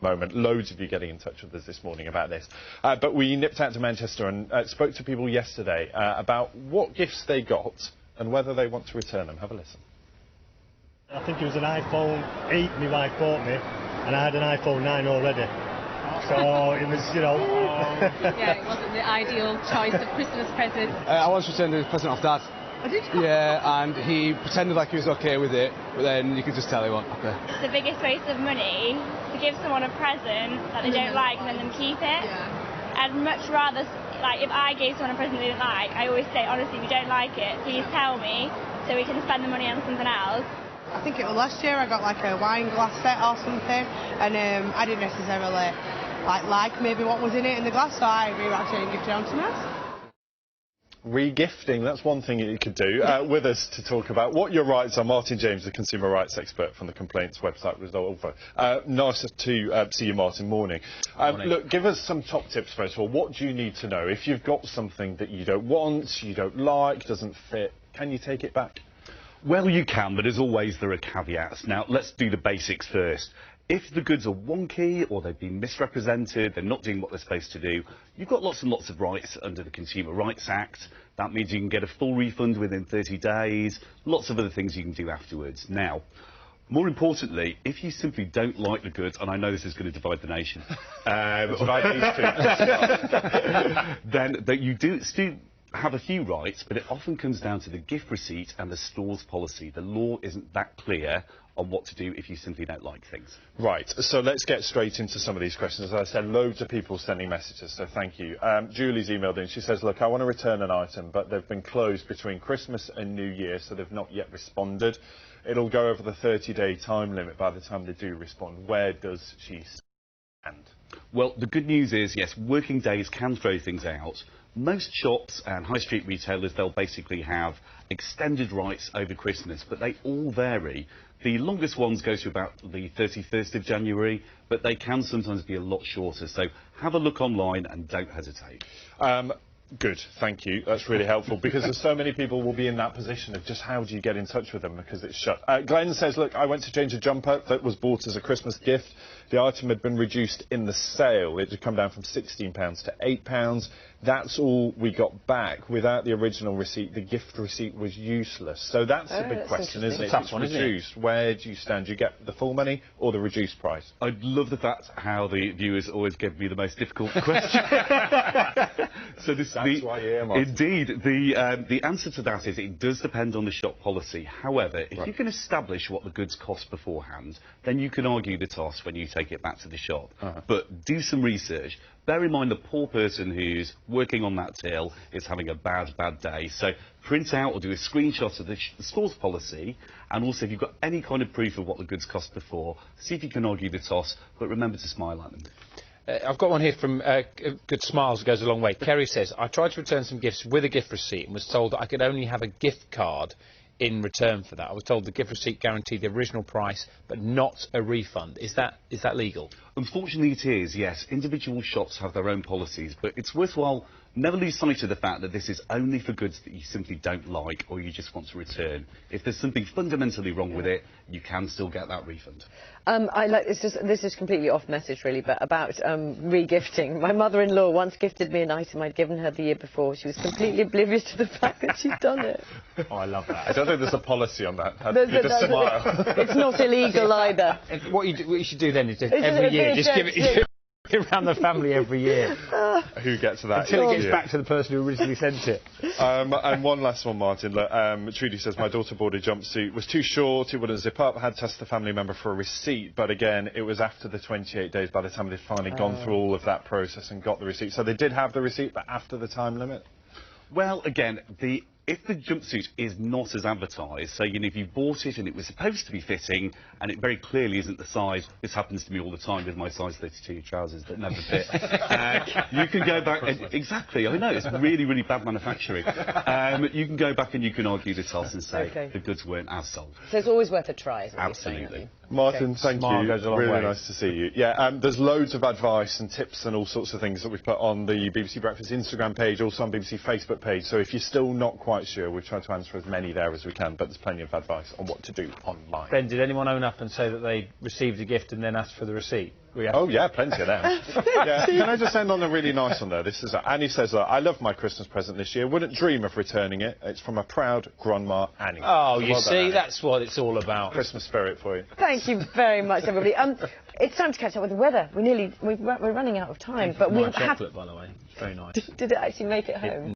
moment. Loads of you getting in touch with us this morning about this. But we nipped out to Manchester and spoke to people yesterday about what gifts they got and whether they want to return them. Have a listen. I think it was an iPhone 8 my wife bought me, and I had an iPhone 9 already. So it was, you know... Yeah, it wasn't the ideal choice of Christmas present. I once returned a present off Dad. Oh, did you? Yeah, and he pretended like he was okay with it, but then you could just tell he wasn't okay. It's the biggest waste of money to give someone a present that they don't like and then them keep it. Yeah. I'd much rather, like, if I gave someone a present they didn't like, I always say, honestly, if you don't like it, please tell me so we can spend the money on something else. I think it was last year I got like a wine glass set or something, and I didn't necessarily like maybe what was in it in the glass, so I re-actually gifted it on something else. Re-gifting, that's one thing that you could do. With us to talk about what your rights are, Martyn James, the consumer rights expert from the complaints website Resolve. Nice to see you, Martyn. Morning. Look, give us some top tips first of all. What do you need to know? If you've got something that you don't want, you don't like, doesn't fit, can you take it back? Well, you can, but as always, there are caveats. Now, let's do the basics first. If the goods are wonky or they've been misrepresented, they're not doing what they're supposed to do, you've got lots and lots of rights under the Consumer Rights Act. That means you can get a full refund within 30 days, lots of other things you can do afterwards. Now, more importantly, if you simply don't like the goods, and I know this is going to divide the nation, then that you do still have a few rights, but it often comes down to the gift receipt and the store's policy. The law isn't that clear on what to do if you simply don't like things. Right, so let's get straight into some of these questions. As I said, loads of people sending messages, so thank you. Julie's emailed in. She says, look, I want to return an item, but they've been closed between Christmas and New Year, so they've not yet responded. It'll go over the 30-day time limit by the time they do respond. Where does she stand? Well, the good news is, yes, working days can throw things out. Most shops and high street retailers, they'll basically have extended rights over Christmas, but they all vary. The longest ones go to about the 31st of January, but they can sometimes be a lot shorter. So have a look online and don't hesitate. Good, thank you. That's really helpful because there's so many people will be in that position of just how do you get in touch with them because it's shut. Glenn says, look, I went to change a jumper that was bought as a Christmas gift. The item had been reduced in the sale. It had come down from £16 to £8. That's all we got back. Without the original receipt, the gift receipt was useless. So that's a big question, isn't it? It's reduced. Where do you stand? Do you get the full money or the reduced price? I love the fact how the viewers always give me the most difficult question. So this That's why you're here, Martyn. Indeed, the answer to that is it does depend on the shop policy. However, if you can establish what the goods cost beforehand, then you can argue the toss when you take it back to the shop. But do some research. Bear in mind the poor person who's working on that till is having a bad day. So print out or do a screenshot of the store's policy, and also if you've got any kind of proof of what the goods cost before, see if you can argue the toss, but remember to smile at them. I've got one here from Good Smiles goes a long way. Kerry says, I tried to return some gifts with a gift receipt and was told that I could only have a gift card in return for that. I was told the gift receipt guaranteed the original price but not a refund. Is that legal? Unfortunately it is, yes. Individual shops have their own policies, but it's worthwhile never lose sight of the fact that this is only for goods that you simply don't like or you just want to return. If there's something fundamentally wrong with it, you can still get that refund. This is completely off message really, but about re-gifting. My mother-in-law once gifted me an item I'd given her the year before. She was completely oblivious to the fact that she'd done it. Oh, I love that. I don't think there's a policy on that. You just smile. It's not illegal either. What you should do then is every year just give it around the family every year. Who gets that? Until it gets back to the person who originally sent it. And one last one, Martyn. Look, Trudy says, my daughter bought a jumpsuit, was too short, it wouldn't zip up, had to ask the family member for a receipt, but again, it was after the 28 days by the time they'd finally gone through all of that process and got the receipt. So they did have the receipt, but after the time limit? Well, again, if the jumpsuit is not as advertised, so if you bought it and it was supposed to be fitting and it very clearly isn't the size, this happens to me all the time with my size 32 trousers that never fit, you can go back and, exactly, I know, it's really, really bad manufacturing. You can go back and you can argue the toss and say the goods weren't as sold. So it's always worth a try, is what Absolutely. you're saying. Martyn, thank you. Goes a long really way. nice to see you. Yeah, there's loads of advice and tips and all sorts of things that we've put on the BBC Breakfast Instagram page, also on BBC Facebook page. So if you're still not quite sure, we've tried to answer as many there as we can, but there's plenty of advice on what to do online. Ben, did anyone own up and say that they received a gift and then asked for the receipt? Oh, yeah, plenty of them. Yeah. Can I just end on a really nice one, though? This is Annie says, I love my Christmas present this year. Wouldn't dream of returning it. It's from a proud grandma, Annie. Oh, So you well see, done, Annie. that's what it's all about. Christmas spirit for you. Thank you very much, everybody. It's time to catch up with the weather. We're running out of time, but we chocolate, by the way. Very nice. Did it actually make it home?